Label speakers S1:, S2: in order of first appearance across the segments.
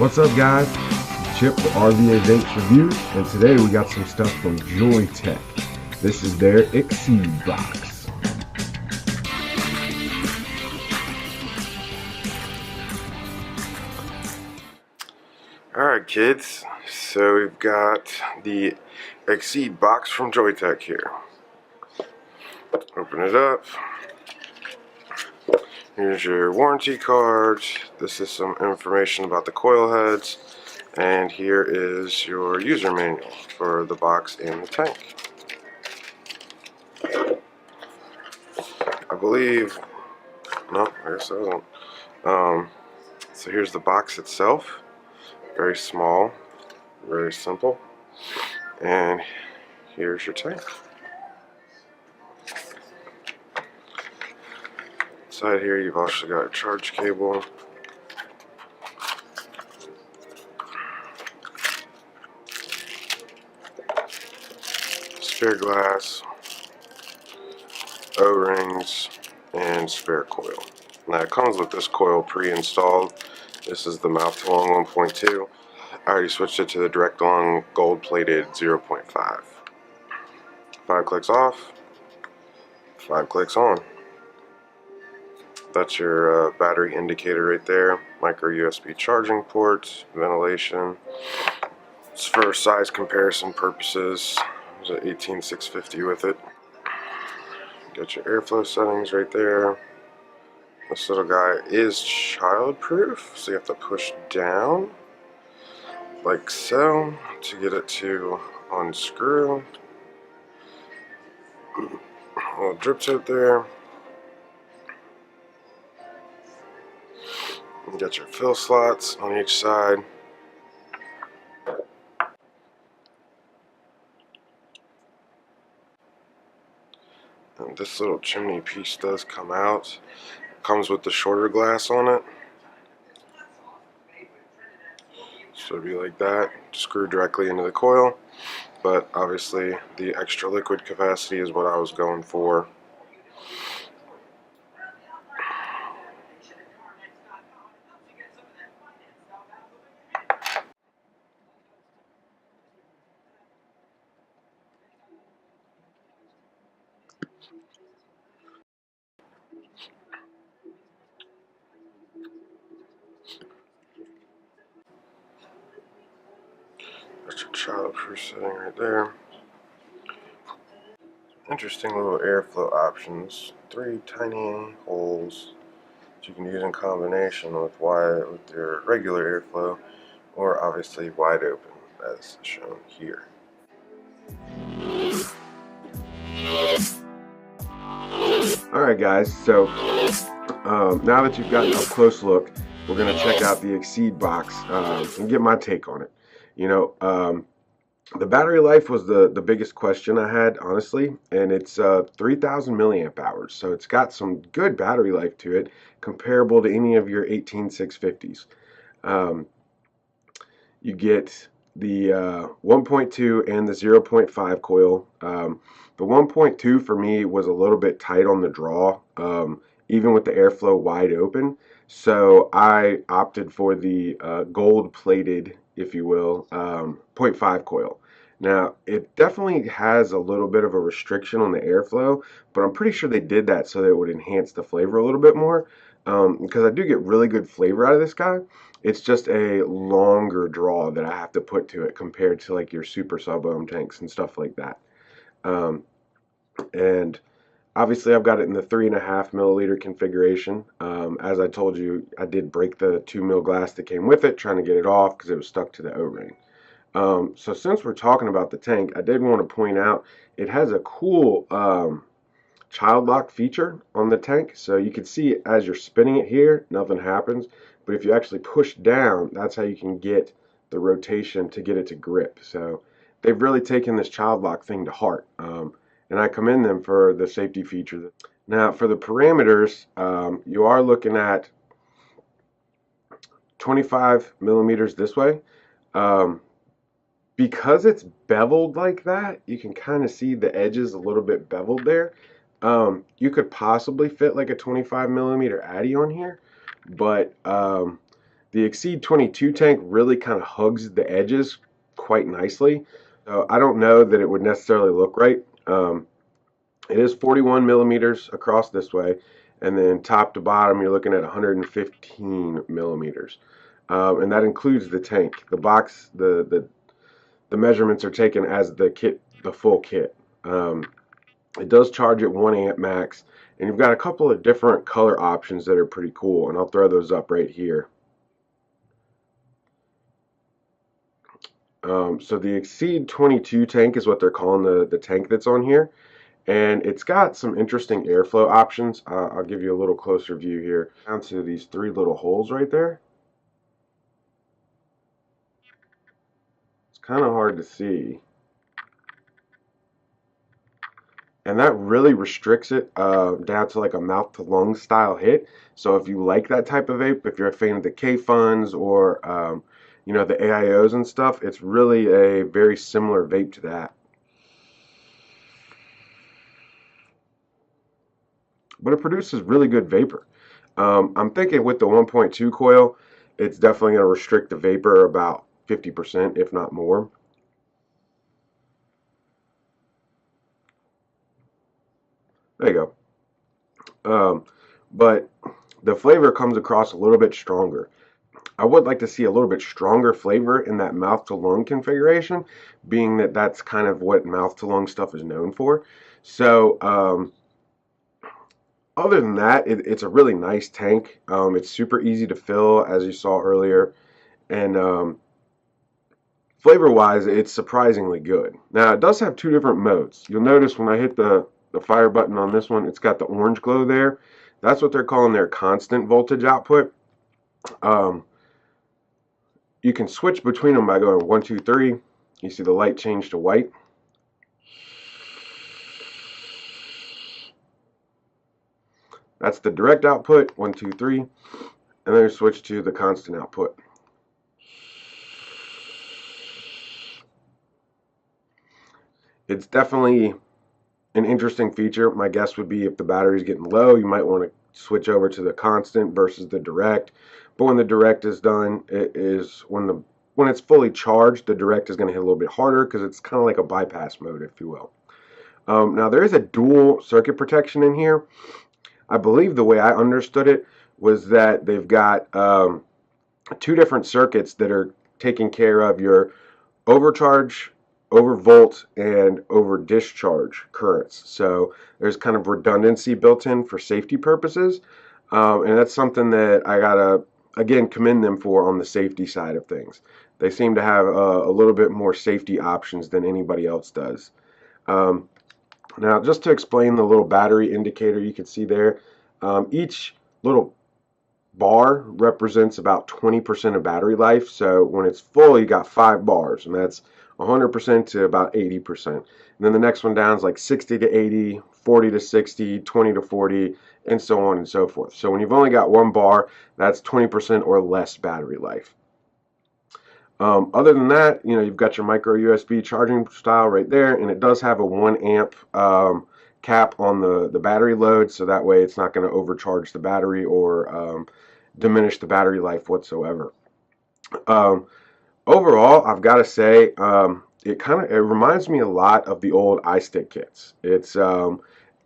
S1: What's up, guys? It's Chip with RVA Vapes Reviews, and today we got some stuff from Joyetech. This is their Exceed box. Alright, kids, so we've got the Exceed box from Joyetech here. Open it up. Here's your warranty card. This is some information about the coil heads. And here is your user manual for the box and the tank. I believe, no, I guess it doesn't. So here's the box itself. Very small, very simple. And here's your tank. Inside here you've also got a charge cable, spare glass, O-rings, and spare coil. Now it comes with this coil pre-installed. This is the mouth to long 1.2. I already switched it to the direct long gold plated 0.5. 5 clicks off, 5 clicks on. That's your battery indicator right there. Micro USB charging ports, ventilation. It's for size comparison purposes. There's an 18650 with it. Got your airflow settings right there. This little guy is child-proof, so you have to push down like so to get it to unscrew. A little drip tip there. You got your fill slots on each side. And this little chimney piece does come out. Comes with the shorter glass on it. So it'd be like that, screw directly into the coil. But obviously the extra liquid capacity is what I was going for. That's your child-proof setting right there. Interesting little airflow options. 3 tiny holes that you can use in combination with your regular airflow, or obviously wide open, as shown here. Alright guys, so now that you've gotten a close look, we're going to check out the Exceed box and get my take on it. You know, the battery life was the biggest question I had, honestly, and it's 3,000 milliamp hours, so it's got some good battery life to it, comparable to any of your 18650s. You get the 1.2 and the 0.5 coil. The 1.2 for me was a little bit tight on the draw, even with the airflow wide open, so I opted for the gold-plated, if you will, 0.5 coil. Now, it definitely has a little bit of a restriction on the airflow, but I'm pretty sure they did that so that it would enhance the flavor a little bit more, because I do get really good flavor out of this guy. It's just a longer draw that I have to put to it compared to like your super sub-ohm tanks and stuff like that. And obviously I've got it in the 3.5 milliliter configuration. As I told you, I did break the 2 mil glass that came with it, trying to get it off because it was stuck to the O-ring. So since we're talking about the tank, I did want to point out it has a cool child lock feature on the tank. So you can see as you're spinning it here, nothing happens. But if you actually push down, that's how you can get the rotation to get it to grip. So they've really taken this child lock thing to heart. And I commend them for the safety feature. Now for the parameters, you are looking at 25 millimeters this way. Because it's beveled like that, you can kind of see the edges a little bit beveled there. You could possibly fit like a 25 millimeter Addy on here, but The Exceed 22 tank really kind of hugs the edges quite nicely. So I don't know that it would necessarily look right. It is 41 millimeters across this way, and then top to bottom you're looking at 115 millimeters, and that includes the tank. The box, the measurements are taken as the kit, the full kit. It does charge at 1 amp max, and you've got a couple of different color options that are pretty cool, and I'll throw those up right here. So the Exceed 22 tank is what they're calling the tank that's on here. And it's got some interesting airflow options. I'll give you a little closer view here. Down to these three little holes right there. It's kind of hard to see. And that really restricts it down to like a mouth to lung style hit. So if you like that type of vape, if you're a fan of the K-Funs or you know, the AIOs and stuff, it's really a very similar vape to that. But it produces really good vapor. I'm thinking with the 1.2 coil, it's definitely going to restrict the vapor about 50%, if not more. There you go. But the flavor comes across a little bit stronger. I would like to see a little bit stronger flavor in that mouth to lung configuration, being that that's kind of what mouth to lung stuff is known for. So, other than that, it's a really nice tank. It's super easy to fill, as you saw earlier, and flavor-wise, it's surprisingly good. Now, it does have two different modes. You'll notice when I hit the fire button on this one, it's got the orange glow there. That's what they're calling their constant voltage output. You can switch between them by going 1, 2, 3. You see the light change to white. That's the direct output, 1, 2, 3. And then switch to the constant output. It's definitely an interesting feature. My guess would be if the battery's getting low, you might want to switch over to the constant versus the direct. But when the direct is done, it is when it's fully charged, the direct is going to hit a little bit harder because it's kind of like a bypass mode, if you will. Now there is a dual circuit protection in here. I believe the way I understood it was that they've got two different circuits that are taking care of your overcharge, overvolt, and over discharge currents. So there's kind of redundancy built in for safety purposes, and that's something that I gotta again commend them for on the safety side of things. They seem to have a little bit more safety options than anybody else does. Now, just to explain the little battery indicator you can see there, each little bar represents about 20% of battery life. So when it's full, you got 5 bars, and that's 100% to about 80%. And then the next one down is like 60 to 80, 40 to 60, 20 to 40, and so on and so forth. So when you've only got 1 bar, that's 20% or less battery life. Other than that, you know, you've got your micro USB charging style right there, and it does have a 1 amp cap on the battery load, so that way it's not going to overcharge the battery or diminish the battery life whatsoever. Overall, I've got to say, it reminds me a lot of the old iStick kits. It's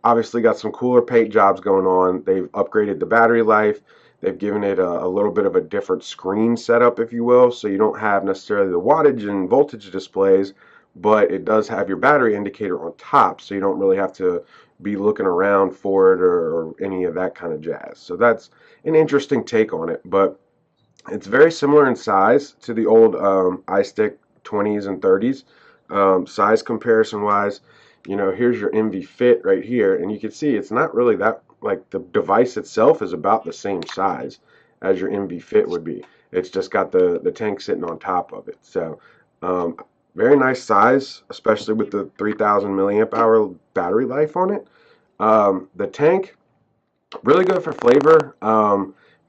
S1: obviously got some cooler paint jobs going on. They've upgraded the battery life. They've given it a little bit of a different screen setup, if you will, so you don't have necessarily the wattage and voltage displays, but it does have your battery indicator on top, so you don't really have to be looking around for it or any of that kind of jazz. So that's an interesting take on it, but it's very similar in size to the old iStick 20s and 30s. Size comparison wise, you know, here's your MV Fit right here, and you can see it's not really that, like, the device itself is about the same size as your MV Fit would be. It's just got the tank sitting on top of it. So very nice size, especially with the 3000 milliamp hour battery life on it. The tank, really good for flavor.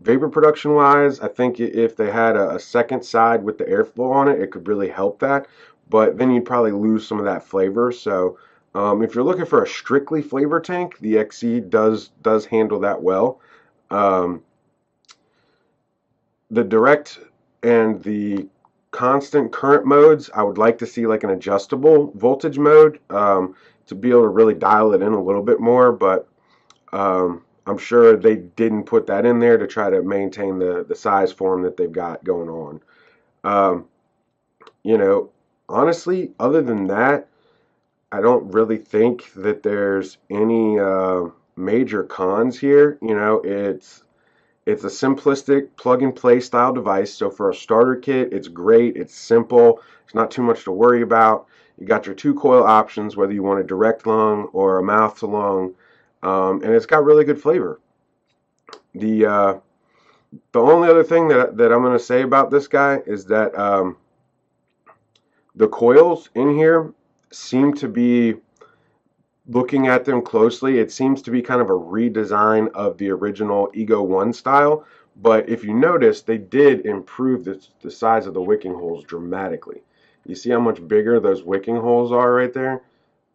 S1: Vapor production wise, I think if they had a second side with the airflow on it, it could really help that. But then you'd probably lose some of that flavor. So if you're looking for a strictly flavor tank, the XE does handle that well. The direct and the constant current modes, I would like to see like an adjustable voltage mode, to be able to really dial it in a little bit more, but I'm sure they didn't put that in there to try to maintain the size form that they've got going on. Um, you know, honestly, other than that, I don't really think that there's any major cons here. It's a simplistic plug and play style device. So for a starter kit, it's great. It's simple. It's not too much to worry about. You got your two coil options, whether you want a direct lung or a mouth to lung, and it's got really good flavor. The uh, the only other thing that I'm going to say about this guy is that the coils in here seem to be, looking at them closely, it seems to be kind of a redesign of the original Ego 1 style. But if you notice, they did improve the size of the wicking holes dramatically. You see how much bigger those wicking holes are right there?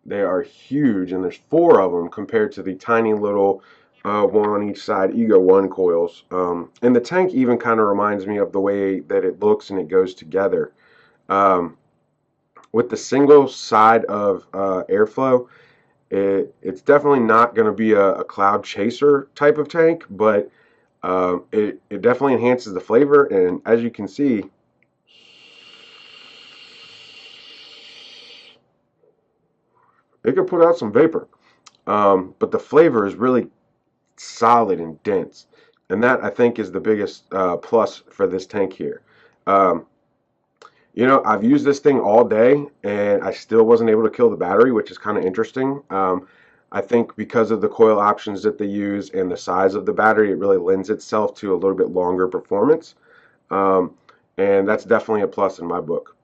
S1: They are huge, and there's four of them compared to the tiny little one on each side Ego 1 coils. And the tank even kind of reminds me of the way that it looks and it goes together. Um, with the single side of airflow, it's definitely not going to be a cloud chaser type of tank, but it definitely enhances the flavor. And as you can see, it can put out some vapor, but the flavor is really solid and dense. And that, I think, is the biggest plus for this tank here. Um, I've used this thing all day and I still wasn't able to kill the battery, which is kind of interesting. I think because of the coil options that they use and the size of the battery, it really lends itself to a little bit longer performance. Um, and that's definitely a plus in my book.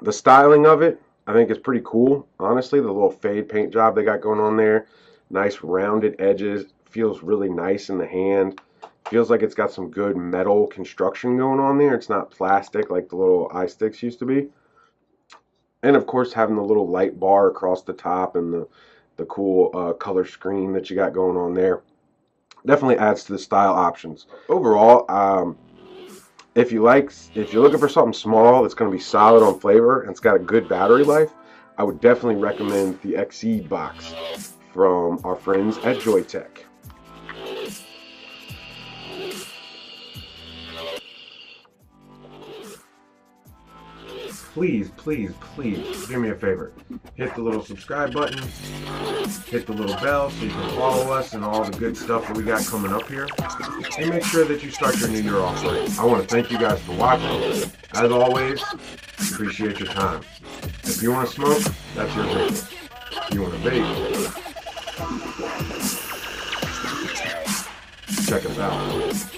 S1: The styling of it, I think, is pretty cool. Honestly, the little fade paint job they got going on there, nice rounded edges, feels really nice in the hand. Feels like it's got some good metal construction going on there. It's not plastic like the little eye sticks used to be. And of course, having the little light bar across the top and the cool color screen that you got going on there definitely adds to the style options. Overall, if you're looking for something small that's going to be solid on flavor and it's got a good battery life, I would definitely recommend the XE box from our friends at Joyetech. Please, please, please do me a favor. Hit the little subscribe button, hit the little bell so you can follow us and all the good stuff that we got coming up here. And make sure that you start your new year off right. I want to thank you guys for watching. As always, appreciate your time. If you want to smoke, that's your business. If you want to vape, check us out.